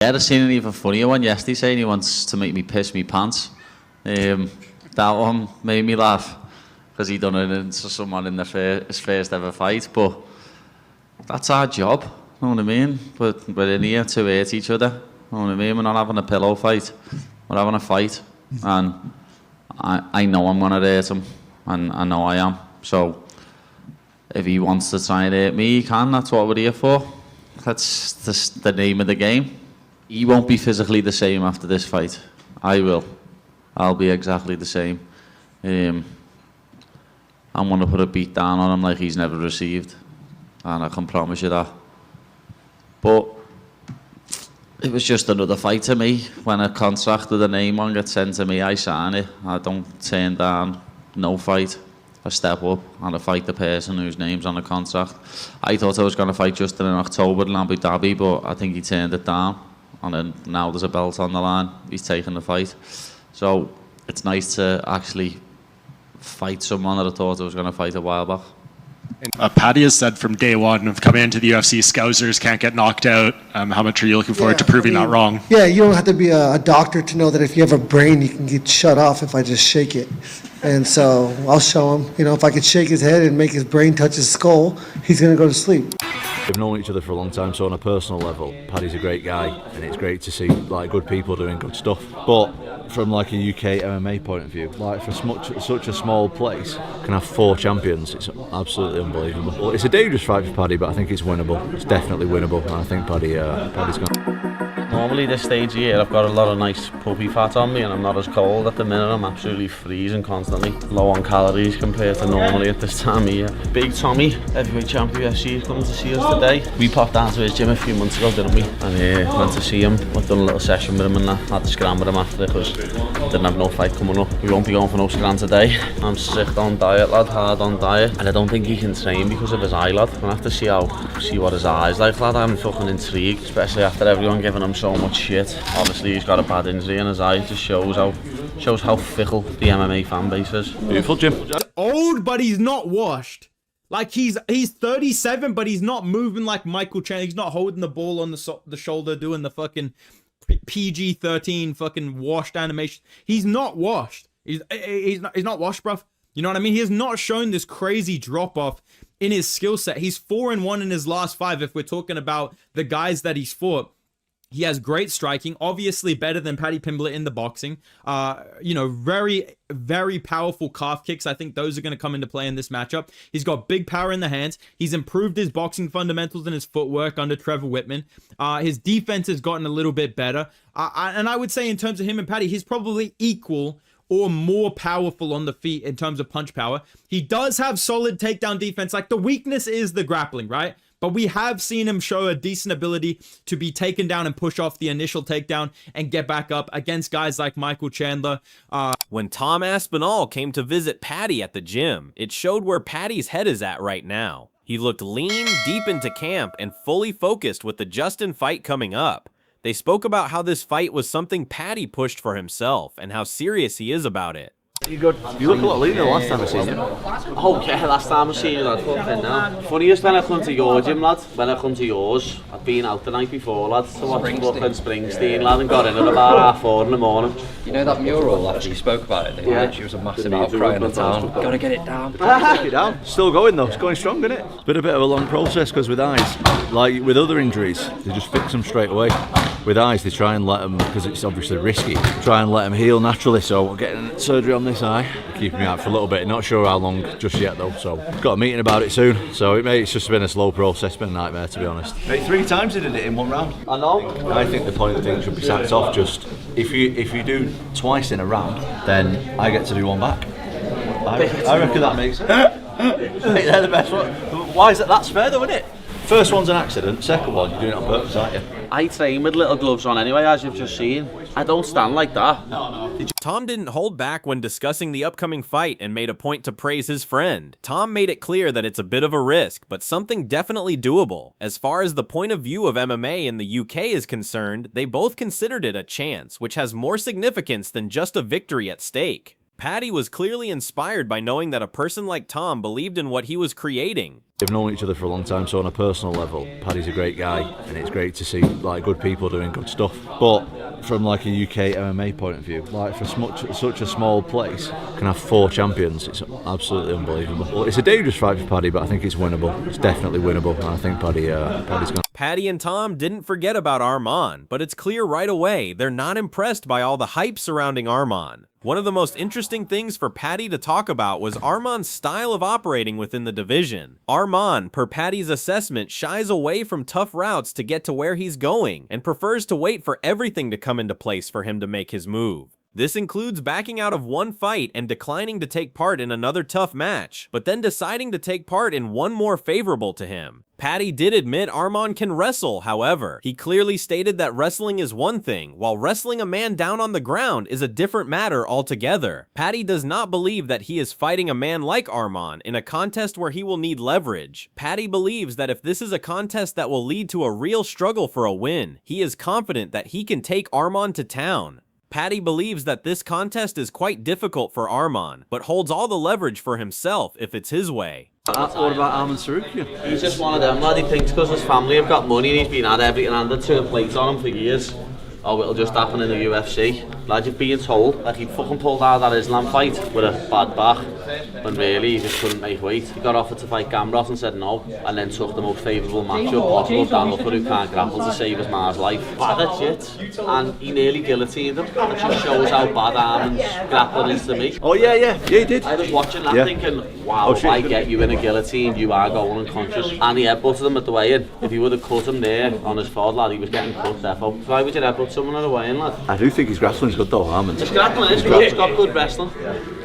Yeah, I seen an even funnier one yesterday saying he wants to make me piss me pants. That one made me laugh because he done it to someone in his first ever fight. But that's our job, you know what I mean? But we're in here to hurt each other, you know what I mean? We're not having a pillow fight, we're having a fight. And I know I'm going to hurt him, and I know I am. So if he wants to try and hurt me, he can. That's what we're here for. That's the name of the game. He won't be physically the same after this fight. I will. I'll be exactly the same. I'm going to put a beat down on him like he's never received. And I can promise you that. But it was just another fight to me. When a contract with a name on gets sent to me, I sign it. I don't turn down no fight. I step up and I fight the person whose name's on the contract. I thought I was going to fight Justin in October in Abu Dhabi, but I think he turned it down. And then now there's a belt on the line. He's taking the fight. So it's nice to actually fight someone that I thought I was going to fight a while back. Paddy has said from day one of coming into the UFC, Scousers can't get knocked out. How much are you looking forward to proving that wrong? Yeah, you don't have to be a doctor to know that if you have a brain, you can get shut off if I just shake it. And so I'll show him, if I could shake his head and make his brain touch his skull, he's going to go to sleep. We've known each other for a long time, so on a personal level, Paddy's a great guy, and it's great to see good people doing good stuff. But from a UK MMA point of view, for such a small place, can have 4 champions. It's absolutely unbelievable. Well, it's a dangerous fight for Paddy, but I think it's winnable. It's definitely winnable, and I think Paddy's going to... Normally this stage here I've got a lot of nice puppy fat on me and I'm not as cold at the minute. I'm absolutely freezing constantly, low on calories compared to normally at this time of year. Big Tommy, heavyweight champion UFC, is coming to see us today. We popped down to his gym a few months ago, didn't we? And went to see him. I've done a little session with him and that. Had to scram with him after because didn't have no fight coming up. We won't be going for no scram today. I'm sick on diet, lad, hard on diet, and I don't think he can train because of his eye, lad. I'm gonna have to see what his eye's like, lad. I'm fucking intrigued, especially after everyone giving him so much shit. Obviously he's got a bad injury in his eye. It just shows how fickle the MMA fan base is. Beautiful, Jim. Old, but he's not washed. Like he's 37, but he's not moving like Michael Chandler. He's not holding the ball on the shoulder, doing the fucking PG-13 fucking washed animation. He's not washed. He's not washed, bruv. You know what I mean? He has not shown this crazy drop off in his skill set. He's 4-1 in his last 5. If we're talking about the guys that he's fought. He has great striking, obviously better than Paddy Pimblett in the boxing. Very, very powerful calf kicks. I think those are going to come into play in this matchup. He's got big power in the hands. He's improved his boxing fundamentals and his footwork under Trevor Whitman. His defense has gotten a little bit better. And I would say in terms of him and Paddy, he's probably equal or more powerful on the feet in terms of punch power. He does have solid takedown defense. Like the weakness is the grappling, right? But we have seen him show a decent ability to be taken down and push off the initial takedown and get back up against guys like Michael Chandler. When Tom Aspinall came to visit Paddy at the gym, it showed where Paddy's head is at right now. He looked lean, deep into camp, and fully focused with the Justin fight coming up. They spoke about how this fight was something Paddy pushed for himself and how serious he is about it. You good? You look a lot leaner last time I seen you. Oh yeah, last time I seen you, lad, fucking now. Funniest when I come to your gym, lad, when I come to yours, I've been out the night before, lad, to watch fucking Springsteen, lad, and got in at about 4:30 in the morning. You know that mural after you spoke about it? Literally was a massive outcry in the town. Gotta get it down. Take it down. Still going though, it's going strong, isn't it? It's been a bit of a long process because with eyes, like with other injuries, they just fix them straight away. With eyes, they try and let them, because it's obviously risky, try and let them heal naturally. So we're getting surgery on this eye, keeping me out for a little bit. Not sure how long just yet though. So got a meeting about it soon. So it's just been a slow process, been a nightmare to be honest. Mate, 3 times he did it in 1 round. I know. I think the point of the thing should be sacked off. Just if you do twice in a round, then I get to do 1 back. I reckon that makes sense. They're the best one. Why is that? That's fair though, isn't it? First one's an accident, second one you're doing it on purpose, aren't you? I train with little gloves on anyway, as you've just seen. I don't stand like that. Tom didn't hold back when discussing the upcoming fight and made a point to praise his friend. Tom made it clear that it's a bit of a risk, but something definitely doable. As far as the point of view of MMA in the UK is concerned, they both considered it a chance, which has more significance than just a victory at stake. Paddy was clearly inspired by knowing that a person like Tom believed in what he was creating. We've known each other for a long time, so on a personal level, Paddy's a great guy, and it's great to see like good people doing good stuff. But from like a UK MMA point of view, like for such a small place, can have 4 champions. It's absolutely unbelievable. Well, it's a dangerous fight for Paddy, but I think it's winnable. It's definitely winnable, and I think Paddy's going. Paddy and Tom didn't forget about Arman, but it's clear right away they're not impressed by all the hype surrounding Arman. One of the most interesting things for Paddy to talk about was Arman's style of operating within the division. Arman, per Paddy's assessment, shies away from tough routes to get to where he's going, and prefers to wait for everything to come into place for him to make his move. This includes backing out of one fight and declining to take part in another tough match, but then deciding to take part in one more favorable to him. Paddy did admit Arman can wrestle, however. He clearly stated that wrestling is one thing, while wrestling a man down on the ground is a different matter altogether. Paddy does not believe that he is fighting a man like Arman in a contest where he will need leverage. Paddy believes that if this is a contest that will lead to a real struggle for a win, he is confident that he can take Arman to town. Paddy believes that this contest is quite difficult for Arman, but holds all the leverage for himself if it's his way. What about Arman Sarukian? He's just one of them, lad. He thinks because his family have got money and he's been had everything handed to a plate on him for years. Oh, it'll just happen in the UFC. Lad, you're being told, like he fucking pulled out that Islam fight with a bad back, when really he just couldn't make weight. He got offered to fight Gamrot and said no, and then took the most favourable matchup possible, Dan Upper, who can't grapple, to save his man's life. That's it. And he nearly guillotined him. It just shows how bad Arman's grappling is to me. Oh yeah, he did. I was watching that thinking, wow, if I get you in a guillotine, you are going unconscious. And he headbutted him at the weigh-in. If he would have cut him there on his forehead, lad, he was getting cut, defo. Why would you headbutt someone at a weigh-in, lad? I do think his grappling's good though, Arman. His grappling is good, he's got good wrestling.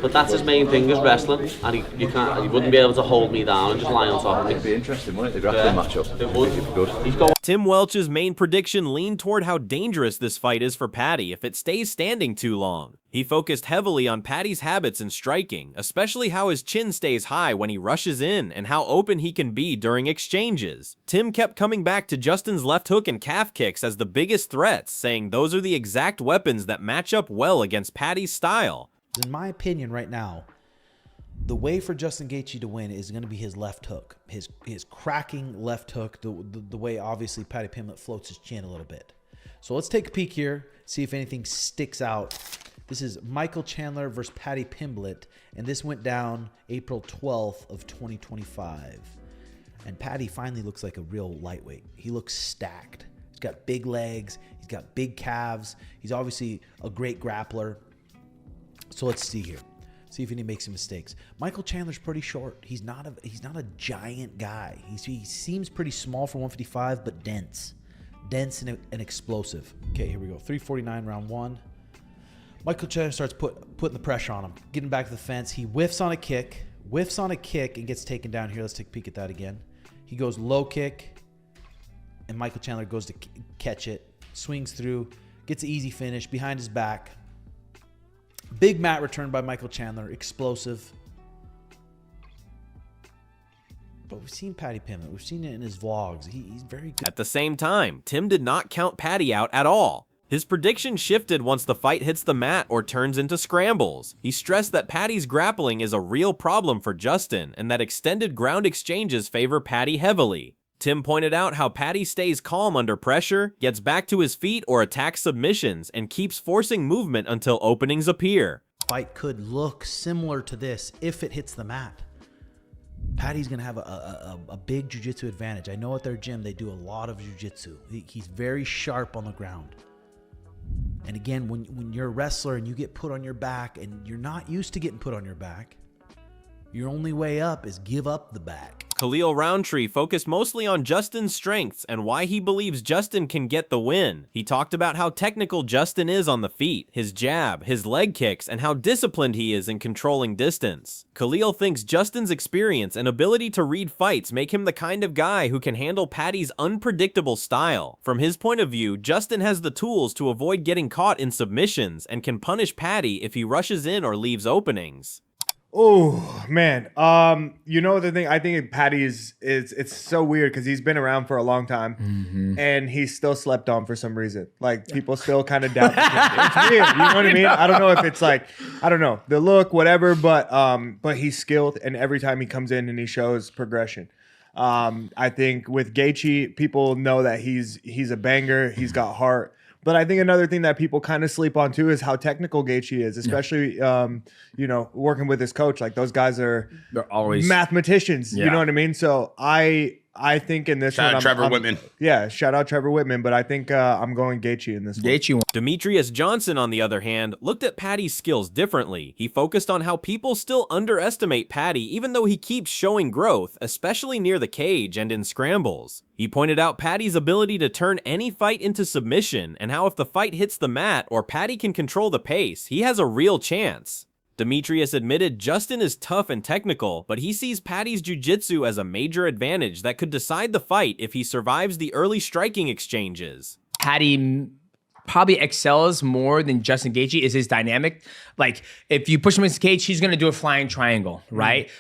But that's his main thing, is wrestling. And he wouldn't be able to hold me down and just lie on top of me. It'd be interesting, wouldn't it, the grappling matchup? It would. It'd be good. He's got Tim Welch's main prediction leaned toward how dangerous this fight is for Paddy if it stays standing too long. He focused heavily on Paddy's habits in striking, especially how his chin stays high when he rushes in and how open he can be during exchanges. Tim kept coming back to Justin's left hook and calf kicks as the biggest threats, saying those are the exact weapons that match up well against Paddy's style. In my opinion right now, the way for Justin Gaethje to win is going to be his left hook, his cracking left hook, the way obviously Paddy Pimblett floats his chin a little bit. So let's take a peek here, see if anything sticks out. This is Michael Chandler versus Paddy Pimblett, and this went down April 12th of 2025. And Paddy finally looks like a real lightweight. He looks stacked. He's got big legs. He's got big calves. He's obviously a great grappler. So let's see here. See if he makes some mistakes. Michael Chandler's pretty short. He's not a giant guy. He seems pretty small for 155, but dense and explosive. Okay, here we go. 349 round one. Michael Chandler starts putting the pressure on him, getting back to the fence. He whiffs on a kick, and gets taken down here. Let's take a peek at that again. He goes low kick, and Michael Chandler goes to catch it, swings through, gets an easy finish behind his back. Big mat return by Michael Chandler, explosive. But we've seen Paddy Pimblett. We've seen it in his vlogs. He's very good. At the same time, Tim did not count Paddy out at all. His prediction shifted once the fight hits the mat or turns into scrambles. He stressed that Paddy's grappling is a real problem for Justin and that extended ground exchanges favor Paddy heavily. Tim pointed out how Paddy stays calm under pressure, gets back to his feet or attacks submissions, and keeps forcing movement until openings appear. Fight could look similar to this if it hits the mat. Paddy's going to have a big jiu-jitsu advantage. I know at their gym they do a lot of jiu-jitsu. He's very sharp on the ground. And again, when you're a wrestler and you get put on your back and you're not used to getting put on your back, your only way up is give up the back. Khalil Roundtree focused mostly on Justin's strengths and why he believes Justin can get the win. He talked about how technical Justin is on the feet, his jab, his leg kicks, and how disciplined he is in controlling distance. Khalil thinks Justin's experience and ability to read fights make him the kind of guy who can handle Paddy's unpredictable style. From his point of view, Justin has the tools to avoid getting caught in submissions and can punish Paddy if he rushes in or leaves openings. Oh man, you know the thing. I think Paddy is it's so weird because he's been around for a long time, and he's still slept on for some reason. Like people still kind of doubt. It's weird. You know what I mean? I don't know if it's like I don't know the look, whatever. But he's skilled, and every time he comes in and he shows progression. I think with Gaethje, people know that he's a banger. He's got heart. But I think another thing that people kind of sleep on too is how technical Gaethje is, especially you know, working with his coach. Like those guys they're always mathematicians. You know what I mean? So I think in this shout out Trevor Whitman. Yeah, shout out Trevor Whitman. But I think I'm going Gaethje in this one. Demetrius Johnson, on the other hand, looked at Paddy's skills differently. He focused on how people still underestimate Paddy even though he keeps showing growth, especially near the cage and in scrambles. He pointed out Paddy's ability to turn any fight into submission and how if the fight hits the mat or Paddy can control the pace, he has a real chance. Demetrius admitted Justin is tough and technical, but he sees Paddy's jiu-jitsu as a major advantage that could decide the fight if he survives the early striking exchanges. Paddy probably excels more than Justin Gaethje is his dynamic. Like, if you push him into the cage, he's going to do a flying triangle, right?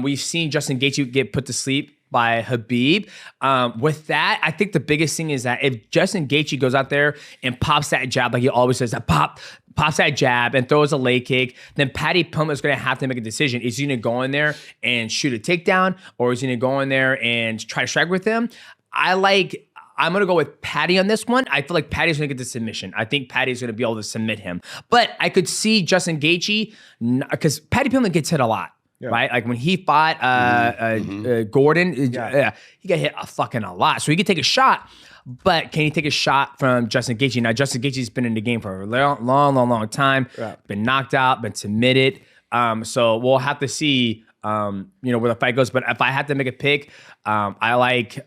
We've seen Justin Gaethje get put to sleep by Habib. With that, I think the biggest thing is that if Justin Gaethje goes out there and pops that jab, like he always says, that pops that jab and throws a leg kick, then Paddy Pimblett is going to have to make a decision. Is he going to go in there and shoot a takedown, or is he going to go in there and try to strike with him? I'm going to go with Paddy on this one. I feel like Paddy's going to get the submission. I think Paddy's going to be able to submit him. But I could see Justin Gaethje, because Paddy Pimblett gets hit a lot. Yeah. Right? Like when he fought Gordon, he got hit a lot. So he could take a shot, but can he take a shot from Justin Gaethje? Now, Justin Gaethje's been in the game for a long time, been knocked out, been submitted. So we'll have to see, where the fight goes. But if I had to make a pick, I like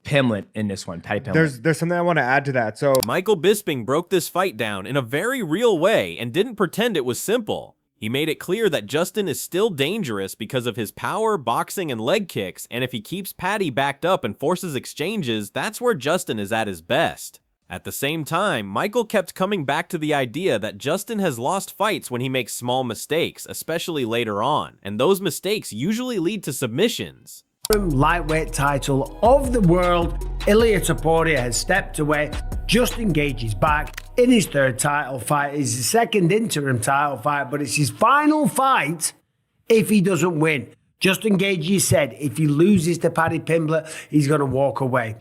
Pimblett in this one, Paddy Pimblett. There's something I want to add to that. So Michael Bisping broke this fight down in a very real way and didn't pretend it was simple. He made it clear that Justin is still dangerous because of his power, boxing, and leg kicks, and if he keeps Paddy backed up and forces exchanges, that's where Justin is at his best. At the same time, Michael kept coming back to the idea that Justin has lost fights when he makes small mistakes, especially later on, and those mistakes usually lead to submissions. Lightweight title of the world, Ilia Topuria has stepped away. Justin Gaethje is back in his third title fight. It's his second interim title fight, but it's his final fight if he doesn't win. Justin Gaethje said if he loses to Paddy Pimblett, he's going to walk away.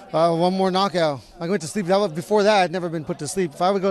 One more knockout. I went to sleep. Before that, I'd never been put to sleep. If I would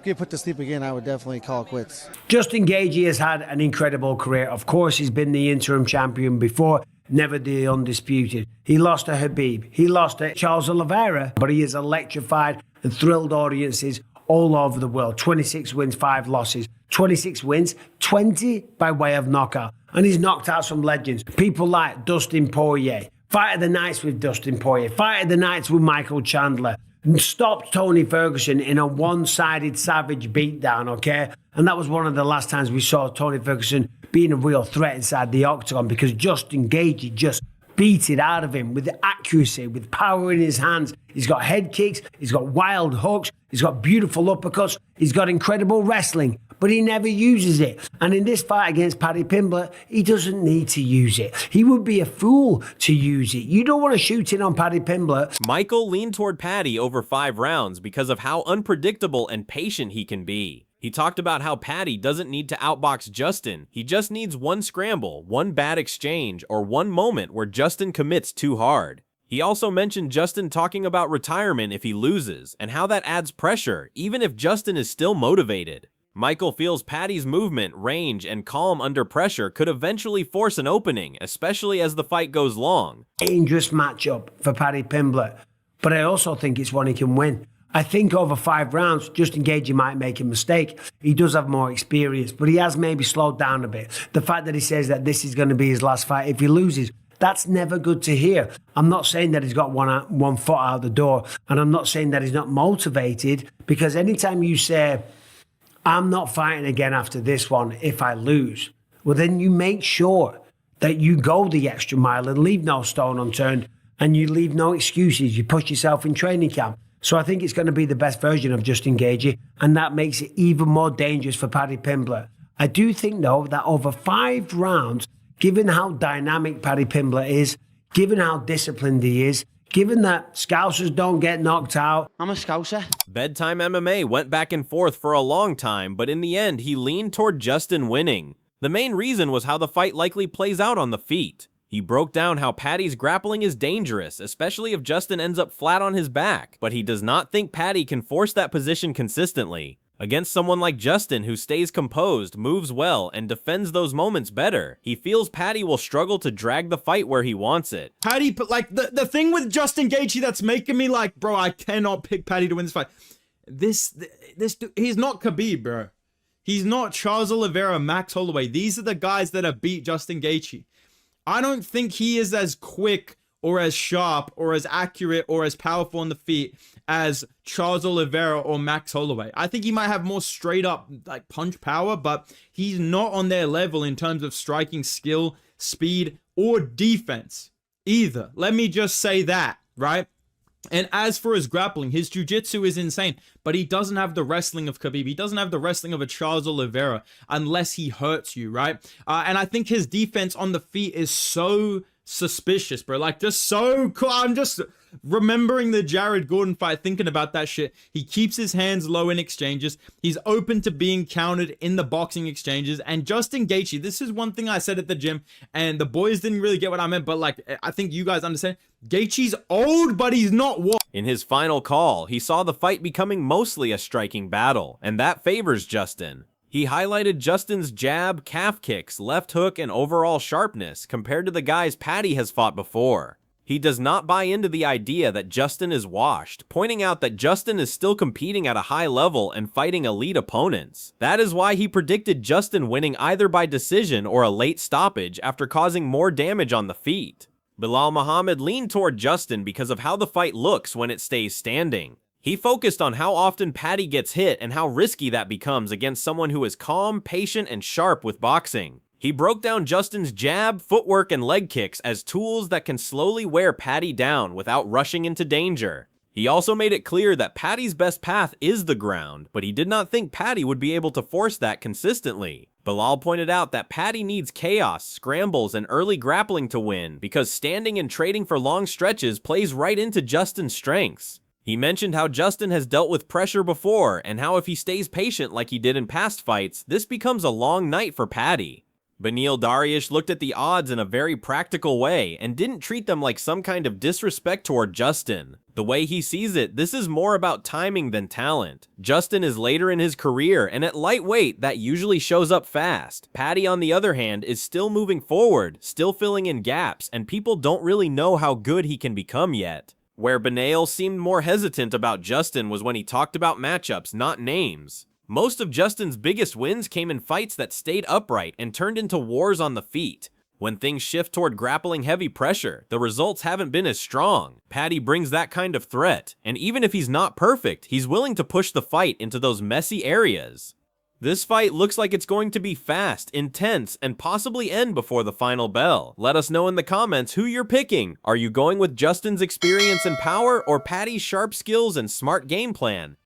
get put to sleep again, I would definitely call it quits. Justin Gaethje has had an incredible career. Of course, he's been the interim champion before, never the undisputed. He lost to Habib. He lost to Charles Oliveira, but he has electrified and thrilled audiences all over the world. 26 wins, 5 losses. 26 wins, 20 by way of knockout. And he's knocked out some legends. People like Dustin Poirier. Fight of the Nights with Dustin Poirier. Fight of the Nights with Michael Chandler. And stopped Tony Ferguson in a one-sided savage beatdown, okay? And that was one of the last times we saw Tony Ferguson being a real threat inside the Octagon, because Justin Gaethje just beat it out of him with accuracy, with power in his hands. He's got head kicks, he's got wild hooks, he's got beautiful uppercuts, he's got incredible wrestling, but he never uses it. And in this fight against Paddy Pimblett, he doesn't need to use it. He would be a fool to use it. You don't want to shoot in on Paddy Pimblett. Michael leaned toward Paddy over 5 rounds because of how unpredictable and patient he can be. He talked about how Paddy doesn't need to outbox Justin. He just needs one scramble, one bad exchange, or one moment where Justin commits too hard. He also mentioned Justin talking about retirement if he loses, and how that adds pressure, even if Justin is still motivated. Michael feels Paddy's movement, range, and calm under pressure could eventually force an opening, especially as the fight goes long. Dangerous matchup for Paddy Pimblett, but I also think it's one he can win. I think over 5 rounds, Justin Gaethje might make a mistake. He does have more experience, but he has maybe slowed down a bit. The fact that he says that this is going to be his last fight if he loses, that's never good to hear. I'm not saying that he's got one foot out the door, and I'm not saying that he's not motivated, because anytime you say, I'm not fighting again after this one if I lose, well, then you make sure that you go the extra mile and leave no stone unturned, and you leave no excuses. You push yourself in training camp. So I think it's going to be the best version of Justin Gaethje, and that makes it even more dangerous for Paddy Pimblett. I do think, though, that over 5 rounds, given how dynamic Paddy Pimblett is, given how disciplined he is, given that Scousers don't get knocked out. I'm a Scouser. Bedtime MMA went back and forth for a long time, but in the end, he leaned toward Justin winning. The main reason was how the fight likely plays out on the feet. He broke down how Paddy's grappling is dangerous, especially if Justin ends up flat on his back, but he does not think Paddy can force that position consistently. Against someone like Justin, who stays composed, moves well, and defends those moments better, he feels Paddy will struggle to drag the fight where he wants it. Paddy, like, the thing with Justin Gaethje that's making me like, bro, I cannot pick Paddy to win this fight. This he's not Khabib, bro. He's not Charles Oliveira, Max Holloway. These are the guys that have beat Justin Gaethje. I don't think he is as quick or as sharp or as accurate or as powerful on the feet as Charles Oliveira or Max Holloway. I think he might have more straight up like punch power, but he's not on their level in terms of striking skill, speed, or defense either. Let me just say that, right? And as for his grappling, his jiu-jitsu is insane, but he doesn't have the wrestling of Khabib. He doesn't have the wrestling of a Charles Oliveira unless he hurts you, right? And I think his defense on the feet is so suspicious, bro. Like, just so cool. I'm just remembering the Jared Gordon fight, thinking about that shit. He keeps his hands low in exchanges. He's open to being countered in the boxing exchanges. And Justin Gaethje, this is one thing I said at the gym, and the boys didn't really get what I meant, but like, I think you guys understand. Gaethje's old, but he's not what. In his final call, he saw the fight becoming mostly a striking battle, and that favors Justin. He highlighted Justin's jab, calf kicks, left hook, and overall sharpness compared to the guys Paddy has fought before. He does not buy into the idea that Justin is washed, pointing out that Justin is still competing at a high level and fighting elite opponents. That is why he predicted Justin winning either by decision or a late stoppage after causing more damage on the feet. Bilal Muhammad leaned toward Justin because of how the fight looks when it stays standing. He focused on how often Paddy gets hit and how risky that becomes against someone who is calm, patient, and sharp with boxing. He broke down Justin's jab, footwork, and leg kicks as tools that can slowly wear Paddy down without rushing into danger. He also made it clear that Paddy's best path is the ground, but he did not think Paddy would be able to force that consistently. Bilal pointed out that Paddy needs chaos, scrambles, and early grappling to win because standing and trading for long stretches plays right into Justin's strengths. He mentioned how Justin has dealt with pressure before and how if he stays patient like he did in past fights, this becomes a long night for Paddy. Beneil Dariush looked at the odds in a very practical way and didn't treat them like some kind of disrespect toward Justin. The way he sees it, this is more about timing than talent. Justin is later in his career, and at lightweight, that usually shows up fast. Paddy, on the other hand, is still moving forward, still filling in gaps, and people don't really know how good he can become yet. Where Beneil seemed more hesitant about Justin was when he talked about matchups, not names. Most of Justin's biggest wins came in fights that stayed upright and turned into wars on the feet. When things shift toward grappling heavy pressure, the results haven't been as strong. Paddy brings that kind of threat, and even if he's not perfect, he's willing to push the fight into those messy areas. This fight looks like it's going to be fast, intense, and possibly end before the final bell. Let us know in the comments who you're picking. Are you going with Justin's experience and power, or Paddy's sharp skills and smart game plan?